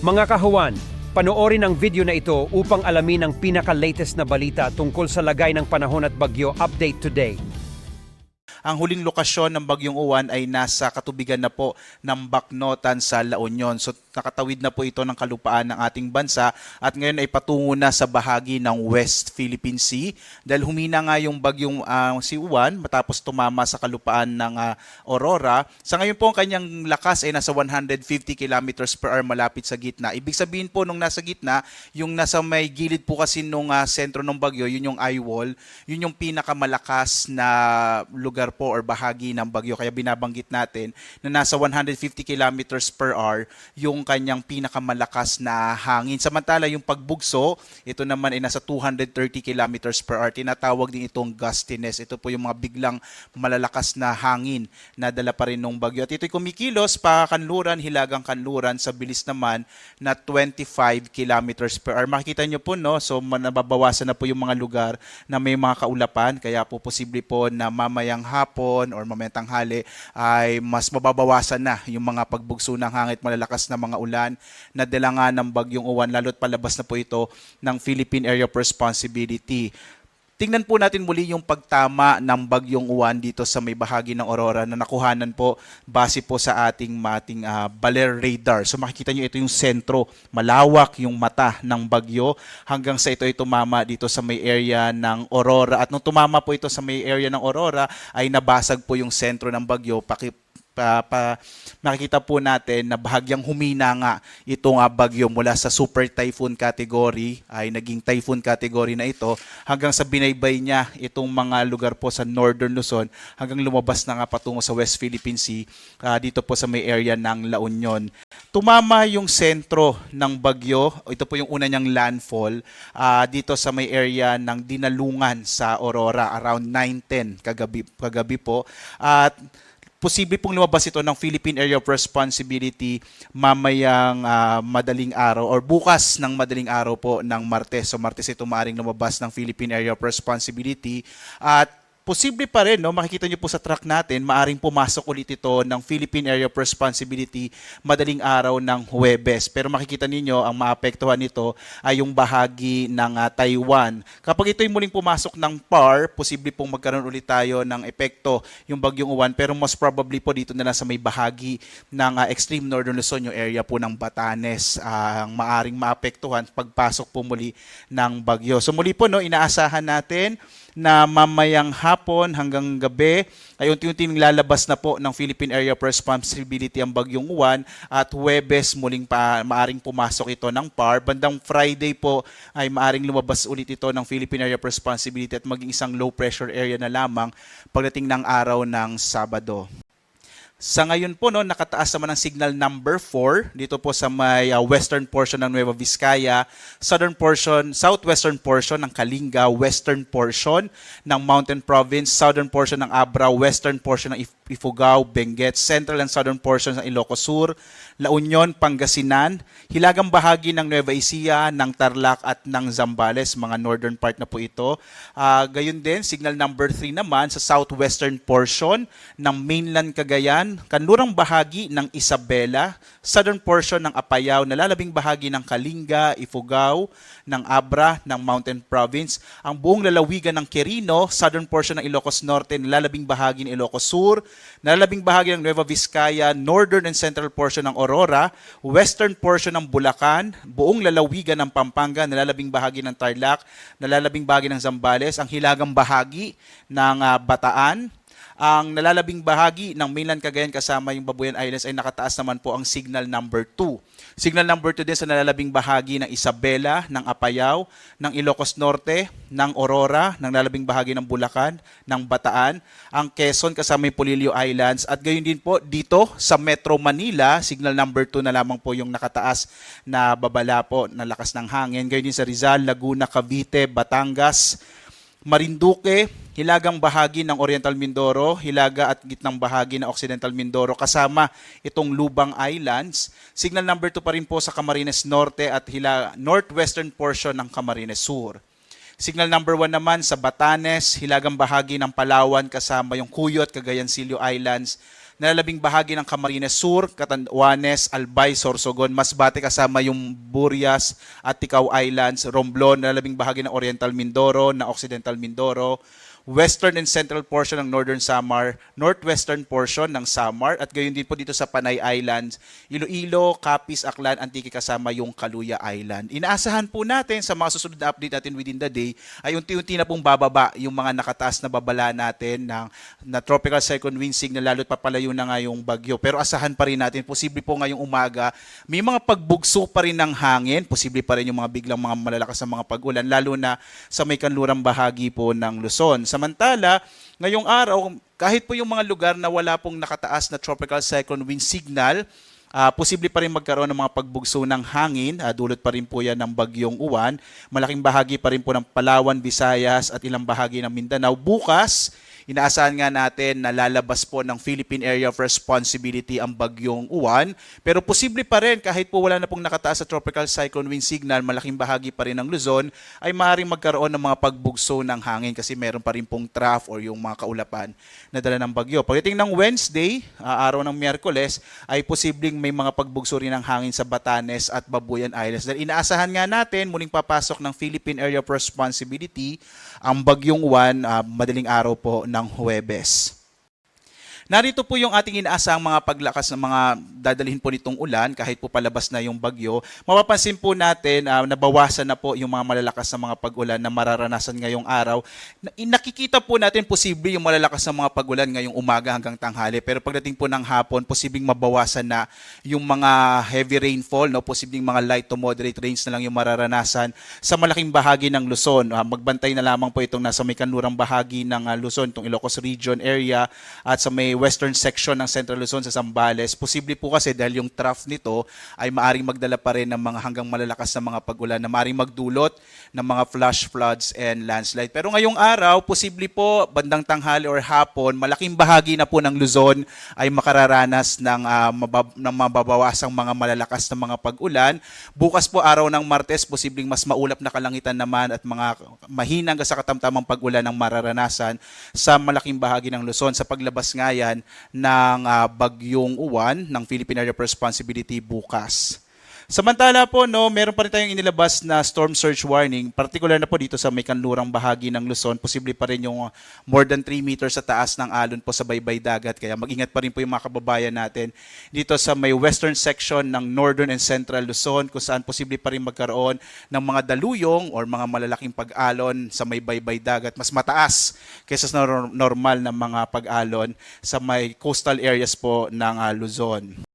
Mga kahuwan, panoorin ang video na ito upang alamin ang pinaka-latest na balita tungkol sa lagay ng panahon at bagyo update today. Ang huling lokasyon ng Bagyong Uwan ay nasa katubigan na po ng Bacnotan sa La Union. So nakatawid na po ito ng kalupaan ng ating bansa at ngayon ay patungo na sa bahagi ng West Philippine Sea dahil humina nga yung Bagyong si Uwan matapos tumama sa kalupaan ng Aurora. Sa ngayon po ang kanyang lakas ay nasa 150 kilometers per hour malapit sa gitna. Ibig sabihin po nung nasa gitna, yung nasa may gilid po kasi nung sentro ng bagyo, yun yung eye wall, yun yung pinakamalakas na lugar po or bahagi ng bagyo. Kaya binabanggit natin na nasa 150 kilometers per hour yung kanyang pinakamalakas na hangin. Samantala yung pagbugso, ito naman ay nasa 230 kilometers per hour. Tinatawag din itong gustiness. Ito po yung mga biglang malalakas na hangin na dala pa rin ng bagyo. At ito'y kumikilos pa kanluran, hilagang kanluran sa bilis naman na 25 kilometers per hour. Makikita nyo po, no? So nababawasan na po yung mga lugar na may mga kaulapan. Kaya po posible po na mamayang hapon or mamayang tanghali ay mas mababawasan na yung mga pagbugso ng hangin, malalakas na mga ulan na dala nga ng Bagyong Uwan, lalo't palabas na po ito ng Philippine Area of Responsibility. Tingnan po natin muli yung pagtama ng Bagyong Uwan dito sa may bahagi ng Aurora na nakuhanan po base po sa ating Baler radar. So makikita nyo ito yung sentro, malawak yung mata ng bagyo hanggang sa ito ay tumama dito sa may area ng Aurora. At nung tumama po ito sa may area ng Aurora ay nabasag po yung sentro ng bagyo. Makikita po natin na bahagyang humina nga itong bagyo mula sa super typhoon category ay naging typhoon category na ito hanggang sa binaybay niya itong mga lugar po sa Northern Luzon hanggang lumabas na nga patungo sa West Philippine Sea dito po sa may area ng La Union. Tumama yung sentro ng bagyo, ito po yung una niyang landfall dito sa may area ng Dinalungan sa Aurora around 9:10 kagabi po at posible pong lumabas ito ng Philippine Area of Responsibility mamayang madaling araw or bukas ng madaling araw po ng Martes. So Martes ito maaaring lumabas ng Philippine Area of Responsibility at posible pa rin, no? Makikita nyo po sa track natin, maaring pumasok ulit ito ng Philippine Area of Responsibility madaling araw ng Huwebes. Pero makikita ninyo, ang maapektuhan nito ay yung bahagi ng Taiwan. Kapag ito'y muling pumasok ng PAR, posible pong magkaroon ulit tayo ng epekto yung Bagyong Uwan. Pero most probably po dito na lang sa may bahagi ng extreme northern Luzon, yung area po ng Batanes, ang maaring maapektuhan pagpasok po muli ng bagyo. So muli po, no, inaasahan natin na mamayang hapon hanggang gabi ay unti-unting lalabas na po ng Philippine Area of Responsibility ang Bagyong Uwan at Huwebes muling maaring pumasok ito ng PAR. Bandang Friday po ay maaring lumabas ulit ito ng Philippine Area of Responsibility at maging isang low pressure area na lamang pagdating ng araw ng Sabado. Sa ngayon po, no, nakataas naman ang signal number 4 dito po sa may western portion ng Nueva Vizcaya, southwestern portion ng Kalinga, western portion ng Mountain Province, southern portion ng Abra, western portion ng Ifugao, Benguet, central and southern portion ng Ilocos Sur, La Union, Pangasinan, hilagang bahagi ng Nueva Ecija, ng Tarlac at ng Zambales, mga northern part na po ito. Gayon din, signal number 3 naman sa southwestern portion ng mainland Cagayan, kanlurang bahagi ng Isabela, southern portion ng Apayao, nalalabing bahagi ng Kalinga, Ifugao, ng Abra, ng Mountain Province, ang buong lalawigan ng Quirino, southern portion ng Ilocos Norte, nalalabing bahagi ng Ilocos Sur, nalalabing bahagi ng Nueva Vizcaya, northern and central portion ng Aurora, western portion ng Bulacan, buong lalawigan ng Pampanga, nalalabing bahagi ng Tarlac, nalalabing bahagi ng Zambales, ang hilagang bahagi ng Bataan, ang nalalabing bahagi ng mainland Cagayan kasama yung Babuyan Islands ay nakataas naman po ang signal number 2. Signal number 2 din sa nalalabing bahagi ng Isabela, ng Apayao, ng Ilocos Norte, ng Aurora, ng nalalabing bahagi ng Bulacan, ng Bataan, ang Quezon kasama yung Polillo Islands at gayon din po dito sa Metro Manila, signal number 2 na lamang po yung nakataas na babala po na lakas ng hangin. Gayon din sa Rizal, Laguna, Cavite, Batangas, Marinduque, hilagang bahagi ng Oriental Mindoro, hilaga at gitnang bahagi ng Occidental Mindoro kasama itong Lubang Islands. Signal number 2 pa rin po sa Camarines Norte at northwestern portion ng Camarines Sur. Signal number 1 naman sa Batanes, hilagang bahagi ng Palawan kasama yung Cuyo at Cagayan Silio Islands, nalalabing bahagi ng Camarines Sur, Catanduanes, Albay, Sorsogon, Masbate kasama yung Burias at Ticao Islands, Romblon, nalalabing bahagi ng Oriental Mindoro, na Occidental Mindoro, western and central portion ng Northern Samar, northwestern portion ng Samar, at gayon din po dito sa Panay Islands, Iloilo, Capiz, Aklan, Antique kasama yung Kaluya Island. Inaasahan po natin sa mga susunod na update natin within the day ay unti-unti na pong bababa yung mga nakataas na babala natin na tropical cyclone wind signal, lalo't papalayo na nga yung bagyo. Pero asahan pa rin natin, posible po ngayong umaga, may mga pagbugso pa rin ng hangin, posible pa rin yung mga biglang mga malalakas na mga pag-ulan, lalo na sa may kanlurang bahagi po ng Luzon. Samantala, ngayong araw, kahit po yung mga lugar na wala pong nakataas na tropical cyclone wind signal, posible pa rin magkaroon ng mga pagbugso ng hangin. Dulot pa rin po yan ng bagyong Uwan. Malaking bahagi pa rin po ng Palawan, Visayas at ilang bahagi ng Mindanao. Bukas, inaasahan nga natin na lalabas po ng Philippine Area of Responsibility ang bagyong Uwan. Pero posible pa rin, kahit po wala na pong nakataas sa tropical cyclone wind signal, malaking bahagi pa rin ng Luzon, ay maaaring magkaroon ng mga pagbugso ng hangin kasi meron pa rin pong trough or yung mga kaulapan na dala ng bagyo. Pagdating ng Wednesday, araw ng Miyerkules, ay posibleng may mga pagbugso rin ng hangin sa Batanes at Babuyan Islands. Dahil inaasahan nga natin, muling papasok ng Philippine Area of Responsibility ang bagyong Uwan madaling araw po ng Huwebes. Narito po yung ating inaasahang mga paglakas ng mga dadalhin po nitong ulan kahit po palabas na yung bagyo. Mapapansin po natin nabawasan na po yung mga malalakas na mga pag-ulan na mararanasan ngayong araw. Nakikita po natin posible yung malalakas na mga pag-ulan ngayong umaga hanggang tanghali. Pero pagdating po ng hapon, posibleng mabawasan na yung mga heavy rainfall, no? Posibleng mga light to moderate rains na lang yung mararanasan sa malaking bahagi ng Luzon. Magbantay na lamang po itong nasa may kanlurang bahagi ng Luzon, itong Ilocos Region area at sa may western section ng Central Luzon sa Zambales. Posible po kasi dahil yung trough nito ay maaring magdala pa rin ng mga hanggang malalakas na mga pag-ulan na maaring magdulot ng mga flash floods and landslide. Pero ngayong araw, posible po bandang tanghali or hapon, malaking bahagi na po ng Luzon ay makararanas ng mababawasang mga malalakas na mga pag-ulan. Bukas po araw ng Martes, posibleng mas maulap na kalangitan naman at mga mahina hanggang sa katamtamang pag-ulan ang mararanasan sa malaking bahagi ng Luzon sa paglabas nga yan ng bagyong Uwan ng Philippine Area of Responsibility bukas. Samantala po, meron pa rin tayong inilabas na storm surge warning, particular na po dito sa may kanlurang bahagi ng Luzon. Posible pa rin yung more than 3 meters sa taas ng alon po sa baybay dagat. Kaya mag-ingat pa rin po yung mga kababayan natin dito sa may western section ng Northern and Central Luzon, kung saan posible pa rin magkaroon ng mga daluyong or mga malalaking pag-alon sa may baybay dagat. Mas mataas kaysa sa normal na mga pag-alon sa may coastal areas po ng Luzon.